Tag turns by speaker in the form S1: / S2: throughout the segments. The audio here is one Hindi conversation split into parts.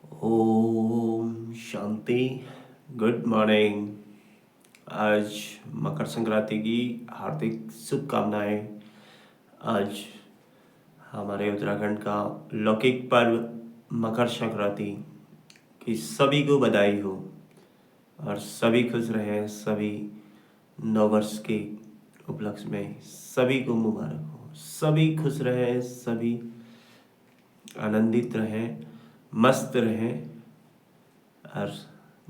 S1: ओम शांति। Good morning. आज मकर संक्रांति की हार्दिक शुभकामनाएं। आज हमारे उत्तराखंड का लौकिक पर्व मकर संक्रांति की सभी को बधाई हो और सभी खुश रहें। सभी नववर्ष के उपलक्ष्य में सभी को मुबारक हो। सभी खुश रहें, सभी आनंदित रहें, मस्त रहें और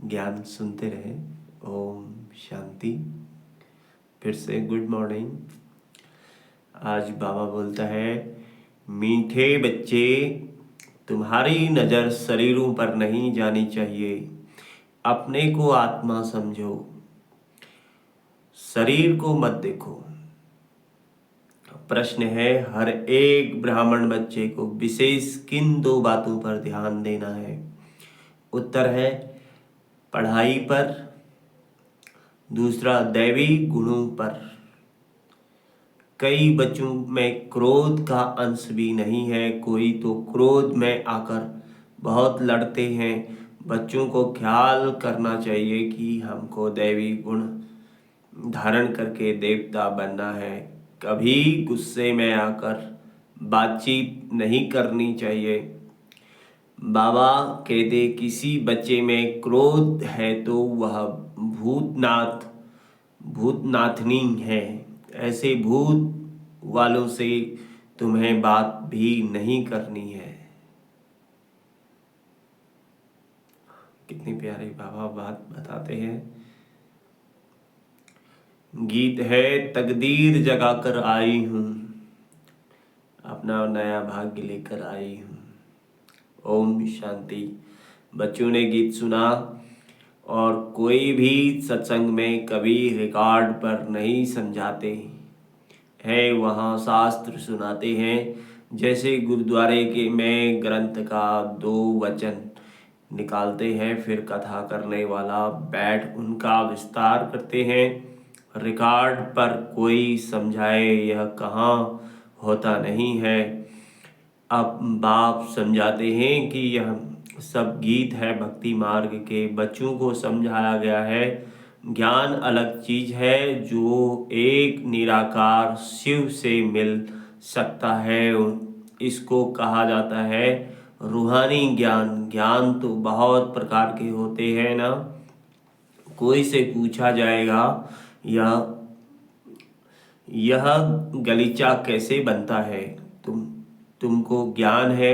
S1: ज्ञान सुनते रहें। ओम शांति। फिर से गुड मॉर्निंग। आज बाबा बोलता है, मीठे बच्चे, तुम्हारी नज़र शरीरों पर नहीं जानी चाहिए। अपने को आत्मा समझो, शरीर को मत देखो। प्रश्न है, हर एक ब्राह्मण बच्चे को विशेष किन दो बातों पर ध्यान देना है? उत्तर है, पढ़ाई पर, दूसरा दैवी गुणों पर। कई बच्चों में क्रोध का अंश भी नहीं है। कोई तो क्रोध में आकर बहुत लड़ते हैं। बच्चों को ख्याल करना चाहिए कि हमको दैवी गुण धारण करके देवता बनना है। कभी गुस्से में आकर बातचीत नहीं करनी चाहिए। बाबा कहते, किसी बच्चे में क्रोध है तो वह भूतनाथनी है। ऐसे भूत वालों से तुम्हें बात भी नहीं करनी है। कितनी प्यारी बाबा बात बताते हैं। गीत है, तकदीर जगाकर आई हूँ, अपना नया भाग्य लेकर आई हूँ। ओम शांति। बच्चों ने गीत सुना और कोई भी सत्संग में कभी रिकॉर्ड पर नहीं समझाते हैं, वहाँ शास्त्र सुनाते हैं। जैसे गुरुद्वारे के में ग्रंथ का 2 वचन निकालते हैं, फिर कथा करने वाला बैठ उनका विस्तार करते हैं। रिकॉर्ड पर कोई समझाए यह कहाँ होता नहीं है। अब बाप समझाते हैं कि यह सब गीत है भक्ति मार्ग के। बच्चों को समझाया गया है, ज्ञान अलग चीज है जो एक निराकार शिव से मिल सकता है। इसको कहा जाता है रूहानी ज्ञान। ज्ञान तो बहुत प्रकार के होते हैं ना। कोई से पूछा जाएगा, यह गलीचा कैसे बनता है? तुमको ज्ञान है,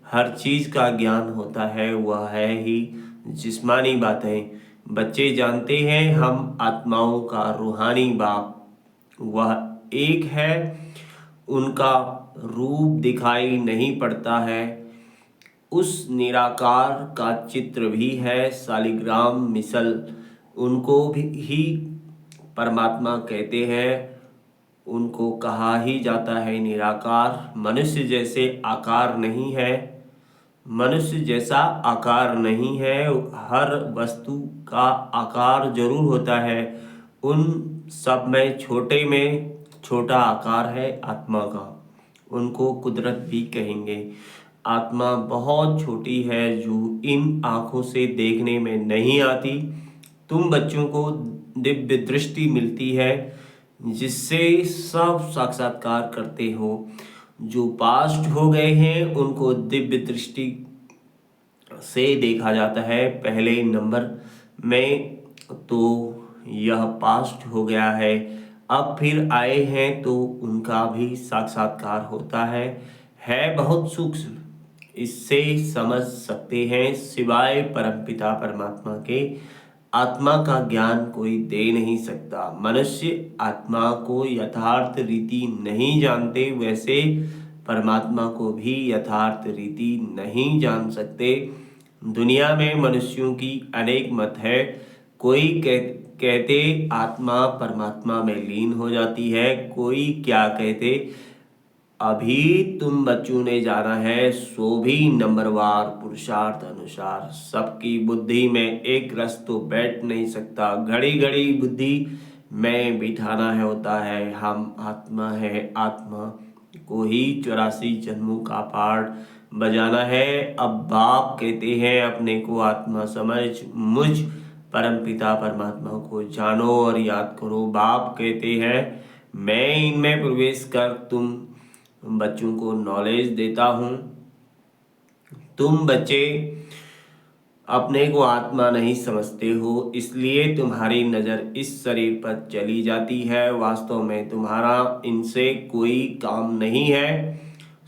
S1: हर चीज का ज्ञान होता है, वह है ही जिस्मानी बातें। बच्चे जानते हैं हम आत्माओं का रूहानी बाप वह एक है। उनका रूप दिखाई नहीं पड़ता है। उस निराकार का चित्र भी है, शालिग्राम मिसल। उनको भी ही परमात्मा कहते हैं। उनको कहा ही जाता है निराकार। मनुष्य जैसे आकार नहीं है, मनुष्य जैसा आकार नहीं है। हर वस्तु का आकार जरूर होता है। उन सब में छोटा आकार है आत्मा का। उनको कुदरत भी कहेंगे। आत्मा बहुत छोटी है जो इन आँखों से देखने में नहीं आती। तुम बच्चों को दिव्य दृष्टि मिलती है जिससे सब साक्षात्कार करते हो। जो पास्ट हो गए हैं उनको दिव्य दृष्टि से देखा जाता है पहले नंबर में। तो यह पास्ट हो गया है, अब फिर आए हैं तो उनका भी साक्षात्कार होता है बहुत सूक्ष्म। इससे समझ सकते हैं सिवाय परमपिता परमात्मा के आत्मा का ज्ञान कोई दे नहीं सकता। मनुष्य आत्मा को यथार्थ रीति नहीं जानते, वैसे परमात्मा को भी यथार्थ रीति नहीं जान सकते। दुनिया में मनुष्यों की अनेक मत है। कोई कहते आत्मा परमात्मा में लीन हो जाती है, कोई क्या कहते अभी तुम बच्चों ने जाना है सो भी नंबरवार पुरुषार्थ अनुसार। सबकी बुद्धि में एक रस तो बैठ नहीं सकता। घड़ी घड़ी बुद्धि में बिठाना है होता है हम आत्मा है। आत्मा को ही 84 जन्मों का पाठ बजाना है। अब बाप कहते हैं अपने को आत्मा समझ मुझ परमपिता परमात्मा को जानो और याद करो। बाप कहते हैं मैं इनमें प्रवेश कर तुम बच्चों को नॉलेज देता हूँ। तुम बच्चे अपने को आत्मा नहीं समझते हो, इसलिए तुम्हारी नज़र इस शरीर पर चली जाती है। वास्तव में तुम्हारा इनसे कोई काम नहीं है।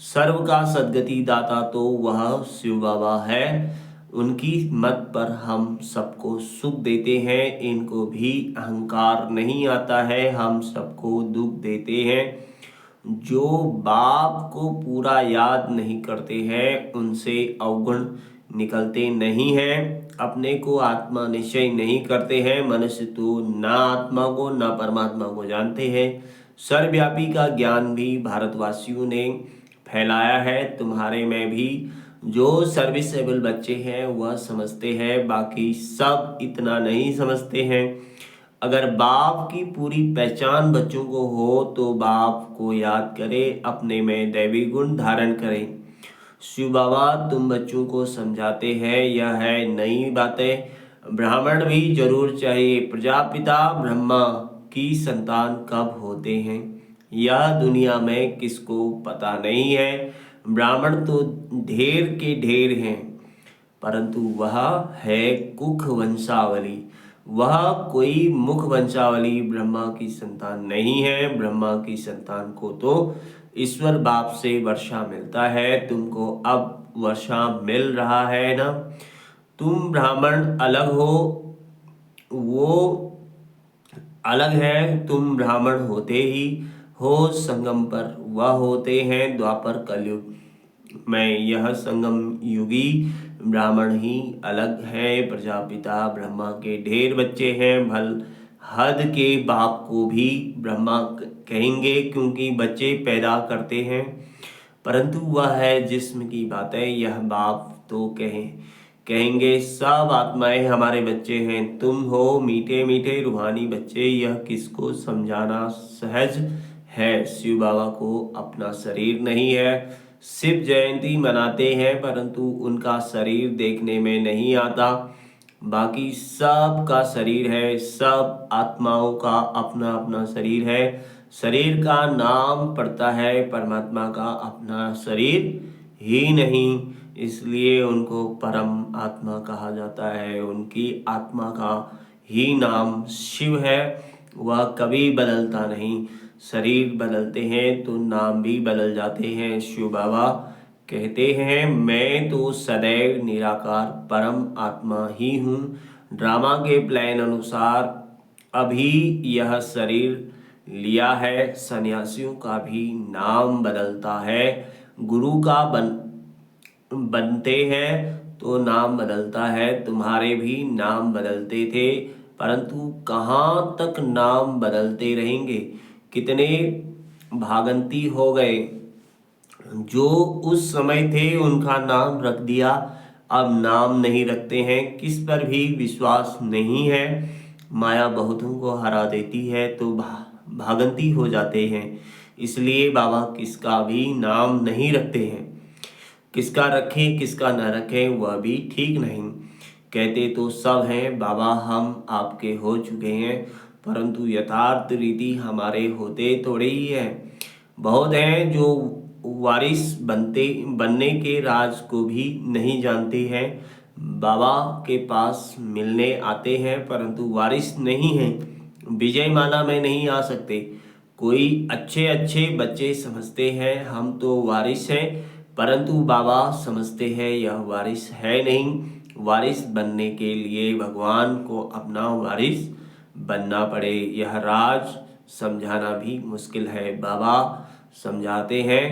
S1: सर्व का सद्गति दाता तो वह शिव बाबा है। उनकी मत पर हम सबको सुख देते हैं। इनको भी अहंकार नहीं आता है, हम सबको दुख देते हैं। जो बाप को पूरा याद नहीं करते हैं उनसे अवगुण निकलते नहीं हैं। अपने को आत्मा निश्चय नहीं करते हैं। मनुष्य तो ना आत्मा को ना परमात्मा को जानते हैं। सर्वव्यापी का ज्ञान भी भारतवासियों ने फैलाया है। तुम्हारे में भी जो सर्विसेबल बच्चे हैं वह समझते हैं, बाकी सब इतना नहीं समझते हैं। अगर बाप की पूरी पहचान बच्चों को हो तो बाप को याद करें, अपने में दैवी गुण धारण करें। शिव बाबा तुम बच्चों को समझाते हैं, यह है नई बातें। ब्राह्मण भी जरूर चाहिए। प्रजापिता ब्रह्मा की संतान कब होते हैं यह दुनिया में किसको पता नहीं है। ब्राह्मण तो ढेर के ढेर हैं, परंतु वह है कुख वंशावली। वह कोई मुख वंशावली ब्रह्मा की संतान नहीं है। ब्रह्मा की संतान को तो ईश्वर बाप से वर्षा मिलता है। तुमको अब वर्षा मिल रहा है ना। तुम ब्राह्मण अलग हो, वो अलग है। तुम ब्राह्मण होते ही हो संगम पर, वह होते हैं द्वापर कलयुग में। यह संगम युगी ब्राह्मण ही अलग है। प्रजापिता ब्रह्मा के ढेर बच्चे हैं। भल हद के बाप को भी ब्रह्मा कहेंगे, क्योंकि बच्चे पैदा करते हैं, परंतु वह है जिस्म की बातें। यह बाप तो कहेंगे सब आत्माएं हमारे बच्चे हैं। तुम हो मीठे मीठे रूहानी बच्चे। यह किसको समझाना सहज है। शिव बाबा को अपना शरीर नहीं है। शिव जयंती मनाते हैं, परंतु उनका शरीर देखने में नहीं आता। बाकी सब का शरीर है। सब आत्माओं का अपना अपना शरीर है। शरीर का नाम पड़ता है, परमात्मा का अपना शरीर ही नहीं, इसलिए उनको परम आत्मा कहा जाता है। उनकी आत्मा का ही नाम शिव है। वह कभी बदलता नहीं। शरीर बदलते हैं तो नाम भी बदल जाते हैं। शिव बाबा कहते हैं मैं तो सदैव निराकार परम आत्मा ही हूँ। ड्रामा के प्लान अनुसार अभी यह शरीर लिया है। सन्यासियों का भी नाम बदलता है। गुरु का बनते हैं तो नाम बदलता है। तुम्हारे भी नाम बदलते थे, परंतु कहाँ तक नाम बदलते रहेंगे। कितने भागंती हो गए जो उस समय थे उनका नाम रख दिया, अब नाम नहीं रखते हैं। किस पर भी विश्वास नहीं है। माया बहुतों को हरा देती है तो भागंती हो जाते हैं। इसलिए बाबा किसका भी नाम नहीं रखते हैं। किसका रखें किसका न रखें वह भी ठीक नहीं। कहते तो सब हैं बाबा हम आपके हो चुके हैं, परंतु यथार्थ रीति हमारे होते थोड़े ही है। बहुत हैं जो वारिस बनने के राज को भी नहीं जानते हैं। बाबा के पास मिलने आते हैं, परंतु वारिस नहीं हैं। विजय माला में नहीं आ सकते। कोई अच्छे अच्छे बच्चे समझते हैं हम तो वारिस हैं, परंतु बाबा समझते हैं यह वारिस है नहीं। वारिस बनने के लिए भगवान को अपना वारिस बनना पड़े। यह राज समझाना भी मुश्किल है। बाबा समझाते हैं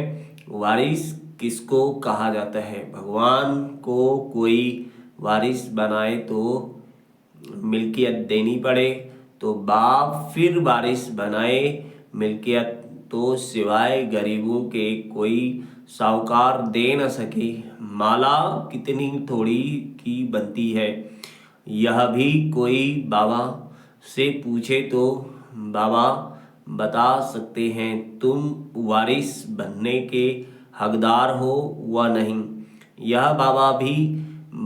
S1: वारिस किसको कहा जाता है। भगवान को कोई वारिस बनाए तो मिल्कियत देनी पड़े, तो बाप फिर वारिस बनाए मिल्कियत तो सिवाय गरीबों के कोई साहूकार दे न सके। माला कितनी थोड़ी की बनती है यह भी कोई बाबा से पूछे तो बाबा बता सकते हैं। तुम वारिस बनने के हकदार हो व नहीं। यह बाबा भी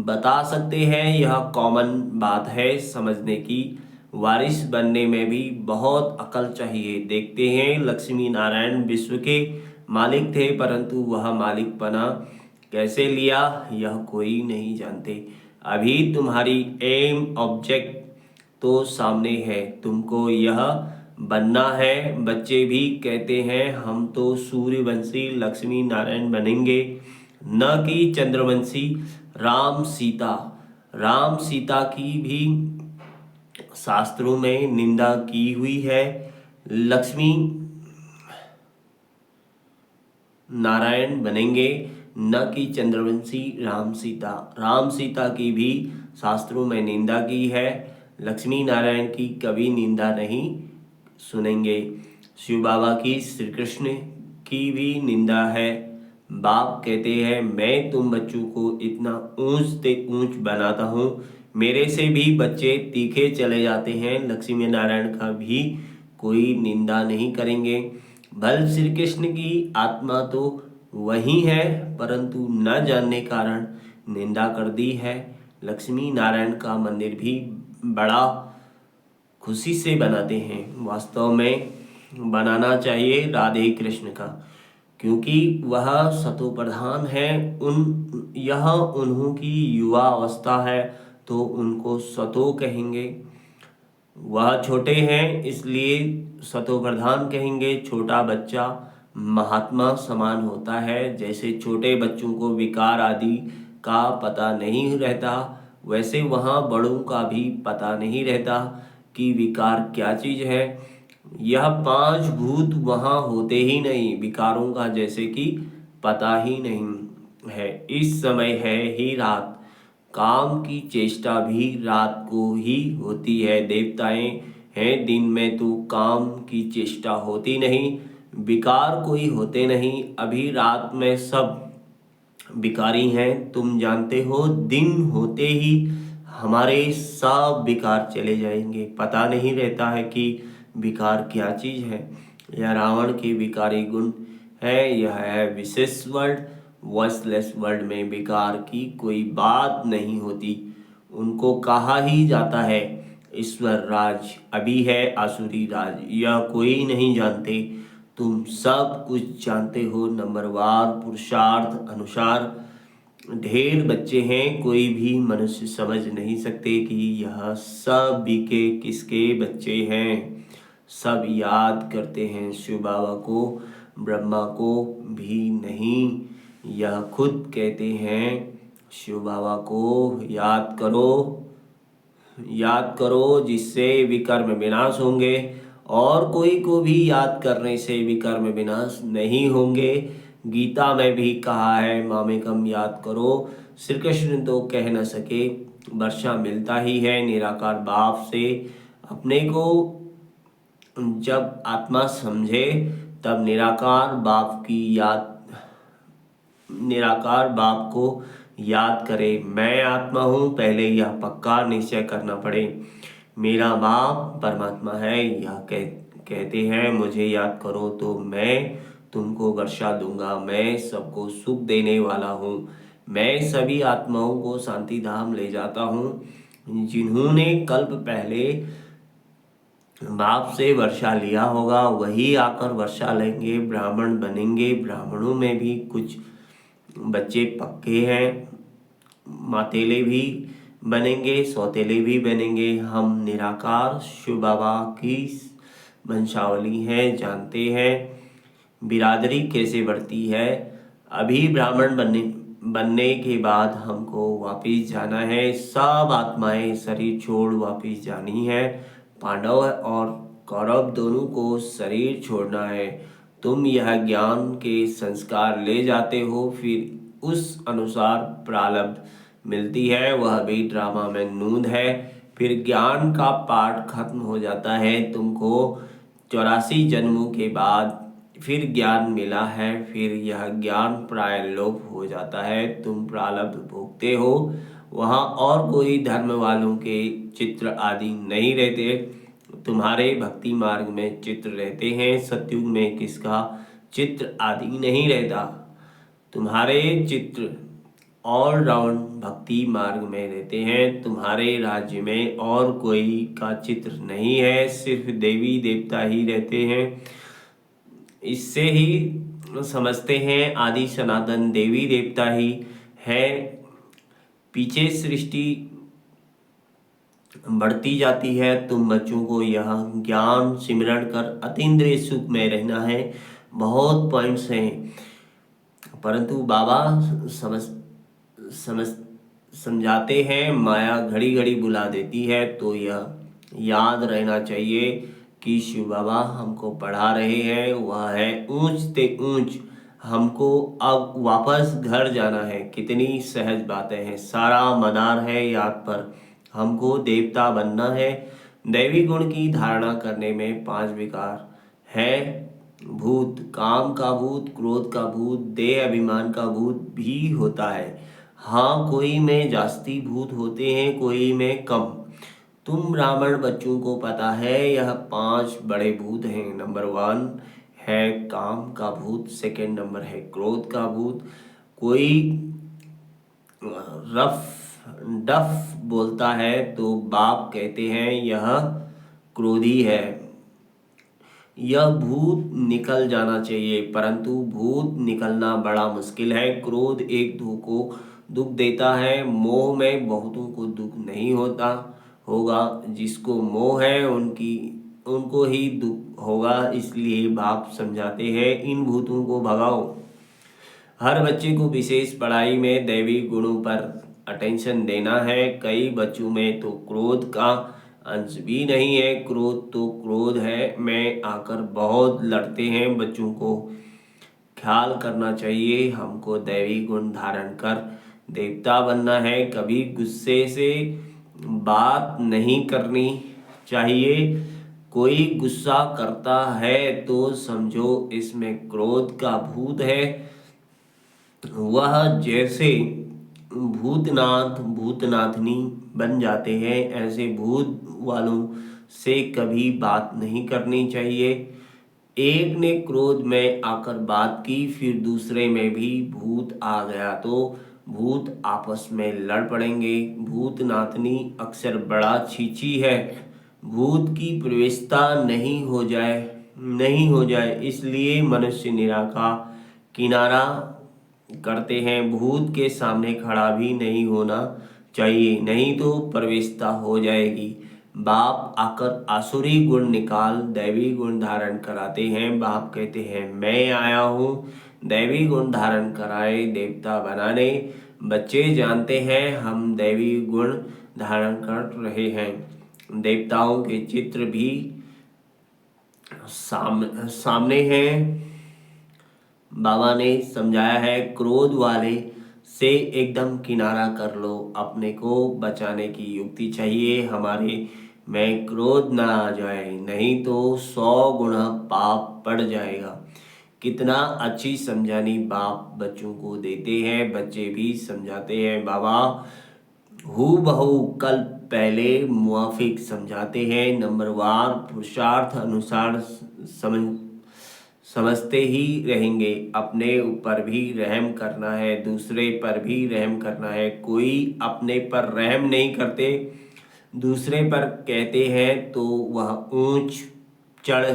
S1: बता सकते हैं, यह कॉमन बात है समझने की। वारिस बनने में भी बहुत अकल चाहिए। देखते हैं लक्ष्मी नारायण विश्व के मालिक थे, परंतु वह मालिकपना कैसे लिया यह कोई नहीं जानते। अभी तुम्हारी एम ऑब्जेक्ट तो सामने है, तुमको यह बनना है। बच्चे भी कहते हैं हम तो सूर्यवंशी लक्ष्मी नारायण बनेंगे, न कि चंद्रवंशी। राम सीता, राम सीता की भी शास्त्रों में निंदा की हुई है। लक्ष्मी नारायण बनेंगे, न कि चंद्रवंशी राम सीता। राम सीता की भी शास्त्रों में निंदा की है, लक्ष्मी नारायण की कभी निंदा नहीं सुनेंगे। शिव बाबा की श्री कृष्ण की भी निंदा है। बाप कहते हैं मैं तुम बच्चों को इतना ऊंच से ऊंच बनाता हूँ, मेरे से भी बच्चे तीखे चले जाते हैं। लक्ष्मी नारायण का भी कोई निंदा नहीं करेंगे। भल श्री कृष्ण की आत्मा तो वही है, परंतु न जानने कारण निंदा कर दी है। लक्ष्मी नारायण का मंदिर भी बड़ा खुशी से बनाते हैं। वास्तव में बनाना चाहिए राधे कृष्ण का, क्योंकि वह सतो प्रधान है। यह उन्हों की युवा अवस्था है, तो उनको सतो कहेंगे। वह छोटे हैं इसलिए सतो प्रधान कहेंगे। छोटा बच्चा महात्मा समान होता है। जैसे छोटे बच्चों को विकार आदि का पता नहीं रहता, वैसे वहाँ बड़ों का भी पता नहीं रहता कि विकार क्या चीज़ है। यह पांच भूत वहाँ होते ही नहीं, विकारों का जैसे कि पता ही नहीं है। इस समय है ही रात, काम की चेष्टा भी रात को ही होती है। देवताएं हैं दिन में तो काम की चेष्टा होती नहीं, विकार कोई होते नहीं। अभी रात में सब विकारी हैं, तुम जानते हो दिन होते ही हमारे सब विकार चले जाएंगे। पता नहीं रहता है कि विकार क्या चीज़ है। यह रावण के विकारी गुण है। यह है विशेष वर्ल्ड। वॉइसलेस वर्ल्ड में विकार की कोई बात नहीं होती। उनको कहा ही जाता है ईश्वर राज, अभी है आसुरी राज। यह कोई नहीं जानते, तुम सब कुछ जानते हो। नंबरवार पुरुषार्थ अनुसार ढेर बच्चे हैं, कोई भी मनुष्य समझ नहीं सकते कि यह सब बीके किसके बच्चे हैं। सब याद करते हैं शिव बाबा को, ब्रह्मा को भी नहीं। यह खुद कहते हैं शिव बाबा को याद करो, याद करो जिससे विकर्म विनाश होंगे, और कोई को भी याद करने से विकर्म विनाश नहीं होंगे। गीता में भी कहा है मामेकम याद करो। श्री कृष्ण तो कह न सके, वर्षा मिलता ही है निराकार बाप से। अपने को जब आत्मा समझे तब निराकार बाप को याद करे। मैं आत्मा हूँ, पहले यह पक्का निश्चय करना पड़े। मेरा बाप परमात्मा है, यह कहते हैं मुझे याद करो तो मैं तुमको वर्षा दूंगा। मैं सबको सुख देने वाला हूँ। मैं सभी आत्माओं को शांति धाम ले जाता हूँ। जिन्होंने कल्प पहले बाप से वर्षा लिया होगा वही आकर वर्षा लेंगे, ब्राह्मण बनेंगे। ब्राह्मणों में भी कुछ बच्चे पक्के हैं, मातेले भी बनेंगे, सौतेले भी बनेंगे। हम निराकार शिव बाबा की वंशावली है, जानते हैं बिरादरी कैसे बढ़ती है। अभी ब्राह्मण बनने के बाद हमको वापिस जाना है। सब आत्माएं शरीर छोड़ वापिस जानी है। पांडव और कौरव दोनों को शरीर छोड़ना है। तुम यह ज्ञान के संस्कार ले जाते हो, फिर उस अनुसार प्रारब्ध मिलती है। वह भी ड्रामा में नूंद है। फिर ज्ञान का पाठ खत्म हो जाता है। तुमको 84 जन्मों के बाद फिर ज्ञान मिला है। फिर यह ज्ञान प्राय लोप हो जाता है। तुम प्रारब्ध भोगते हो। वहाँ और कोई धर्म वालों के चित्र आदि नहीं रहते। तुम्हारे भक्ति मार्ग में चित्र रहते हैं। सतयुग में किसका चित्र आदि नहीं रहता। तुम्हारे चित्र ऑलराउंड भक्ति मार्ग में रहते हैं। तुम्हारे राज्य में और कोई का चित्र नहीं है, सिर्फ देवी देवता ही रहते हैं। इससे ही समझते हैं आदि सनातन देवी देवता ही है। पीछे सृष्टि बढ़ती जाती है। तुम बच्चों को यह ज्ञान सिमरण कर अतीन्द्रिय सुख में रहना है। बहुत पॉइंट्स हैं, परंतु बाबा समझ समझ समझाते हैं माया घड़ी घड़ी बुला देती है। तो यह याद रहना चाहिए कि शिव बाबा हमको पढ़ा रहे हैं, वह है ऊंच ते ऊंच। हमको अब वापस घर जाना है। कितनी सहज बातें हैं, सारा मदार है याद पर। हमको देवता बनना है। दैवी गुण की धारणा करने में 5 विकार है। भूत, काम का भूत, क्रोध का भूत, देह अभिमान का भूत भी होता है। हाँ, कोई में जास्ती भूत होते हैं, कोई में कम। तुम ब्राह्मण बच्चों को पता है यह 5 बड़े भूत हैं। नंबर 1 है काम का भूत, सेकंड नंबर है क्रोध का भूत। कोई रफ डफ बोलता है तो बाप कहते हैं यह क्रोधी है। यह भूत निकल जाना चाहिए, परंतु भूत निकलना बड़ा मुश्किल है। क्रोध एक को दुख देता है। मोह में बहुतों को दुख नहीं होता होगा। जिसको मोह है उनको ही दुख होगा। इसलिए बाप समझाते हैं इन भूतों को भगाओ। हर बच्चे को विशेष पढ़ाई में दैवी गुणों पर अटेंशन देना है। कई बच्चों में तो क्रोध का अंश भी नहीं है। क्रोध तो क्रोध है में आकर बहुत लड़ते हैं। बच्चों को ख्याल करना चाहिए, हमको दैवी गुण धारण कर देवता बनना है। कभी गुस्से से बात नहीं करनी चाहिए। कोई गुस्सा करता है तो समझो इसमें क्रोध का भूत है। वह जैसे भूतनाथ भूतनाथनी बन जाते हैं, ऐसे भूत वालों से कभी बात नहीं करनी चाहिए। एक ने क्रोध में आकर बात की, फिर दूसरे में भी भूत आ गया तो भूत आपस में लड़ पड़ेंगे। भूतनाथनी अक्सर बड़ा छींची है। भूत की प्रवेशता नहीं हो जाए इसलिए मनुष्य निरा का किनारा करते हैं। भूत के सामने खड़ा भी नहीं होना चाहिए, नहीं तो प्रवेशता हो जाएगी। बाप आकर आसुरी गुण निकाल दैवी गुण धारण कराते हैं। बाप कहते हैं मैं आया हूँ दैवी गुण धारण कराए देवता बनाने। बच्चे जानते हैं हम दैवी गुण धारण कर रहे हैं। देवताओं के चित्र भी सामने हैं। बाबा ने समझाया है क्रोध वाले से एकदम किनारा कर लो। अपने को बचाने की युक्ति चाहिए। हमारे में क्रोध ना आ जाए, नहीं तो 100 गुना पाप पड़ जाएगा। कितना अच्छी समझानी बाप बच्चों को देते हैं, बच्चे भी समझाते हैं। बाबा हू बहू कल पहले मुआफिक समझाते हैं। नंबर वार पुरुषार्थ अनुसार समझते ही रहेंगे। अपने ऊपर भी रहम करना है, दूसरे पर भी रहम करना है। कोई अपने पर रहम नहीं करते, दूसरे पर कहते हैं तो वह ऊंच चढ़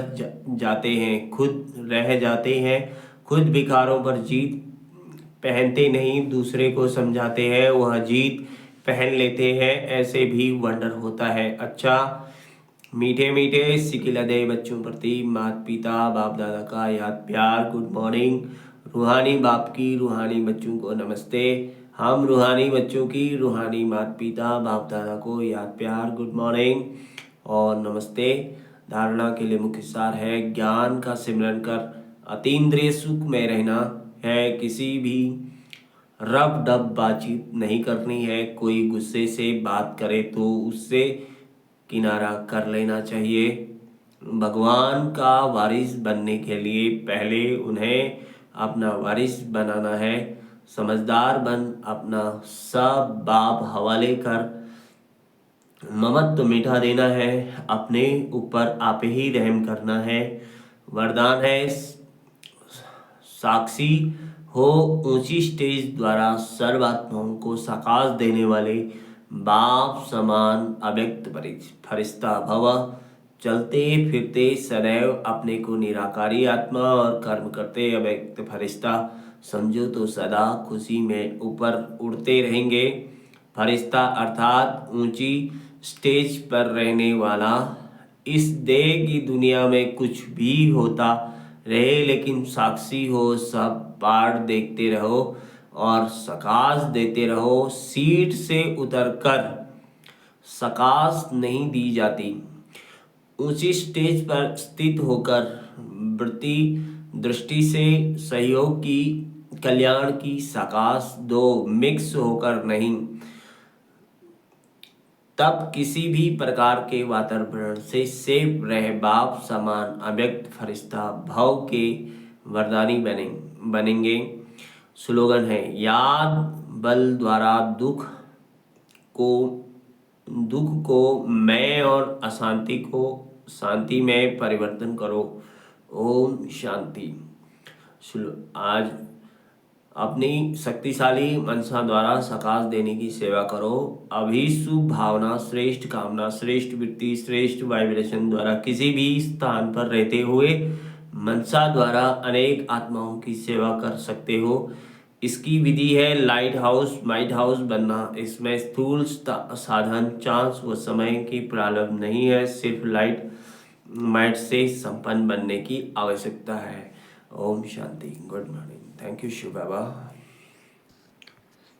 S1: जाते हैं, खुद रह जाते हैं। खुद विकारों पर जीत पहनते नहीं, दूसरे को समझाते हैं वह जीत पहन लेते हैं। ऐसे भी वंडर होता है। अच्छा, मीठे मीठे सिकिलदे बच्चों प्रति माता पिता बाप दादा का याद प्यार। Good morning. रूहानी बाप की रूहानी बच्चों को नमस्ते। हम रूहानी बच्चों की रूहानी माता पिता बाप दादा को याद प्यार, गुड मॉर्निंग और नमस्ते। धारणा के लिए मुख्य सार है ज्ञान का सिमरन कर अतीन्द्रिय सुख में रहना है। किसी भी रब डब बातचीत नहीं करनी है। कोई गुस्से से बात करे तो उससे किनारा कर लेना चाहिए। भगवान का वारिस बनने के लिए पहले उन्हें अपना वारिस बनाना है। समझदार बन अपना सब बाप हवाले कर ममत्व मिटा देना है। अपने ऊपर आप ही रहम करना है। वरदान है साक्षी हो ऊंची स्टेज द्वारा सर्वात्माओं को साकार देने वाले बाप समान अव्यक्त फरिश्ता भव। चलते फिरते सदैव अपने को निराकारी आत्मा और कर्म करते अव्यक्त फरिश्ता समझो तो सदा खुशी में ऊपर उड़ते रहेंगे। फरिश्ता अर्थात ऊंची स्टेज पर रहने वाला। इस देह की दुनिया में कुछ भी होता रहे लेकिन साक्षी हो, सब पाठ देखते रहो और सकाश देते रहो। सीट से उतरकर सकाश नहीं दी जाती। ऊंची स्टेज पर स्थित होकर वृत्ति दृष्टि से सहयोग की, कल्याण की सकाश दो मिक्स होकर नहीं, तब किसी भी प्रकार के वातावरण से सेफ रहे बाप समान अव्यक्त फरिश्ता भव के वरदानी बनेंगे। स्लोगन है, याद बल द्वारा दुख को मैं और अशांति को शांति में परिवर्तन करो। ओम शांति। आज अपनी शक्तिशाली मनसा द्वारा सकाश देने की सेवा करो। अभी शुभ भावना, श्रेष्ठ कामना, श्रेष्ठ वृत्ति, श्रेष्ठ वाइब्रेशन द्वारा किसी भी स्थान पर रहते हुए मनसा द्वारा अनेक आत्माओं की सेवा कर सकते हो। इसकी विधि है लाइट हाउस, माइट हाउस बनना। इसमें स्थूल साधन, चांस व समय की प्रारंभ नहीं है, सिर्फ लाइट माइट से संपन्न बनने की आवश्यकता है। ओम शांति। Good morning. Thank you Shiv Baba.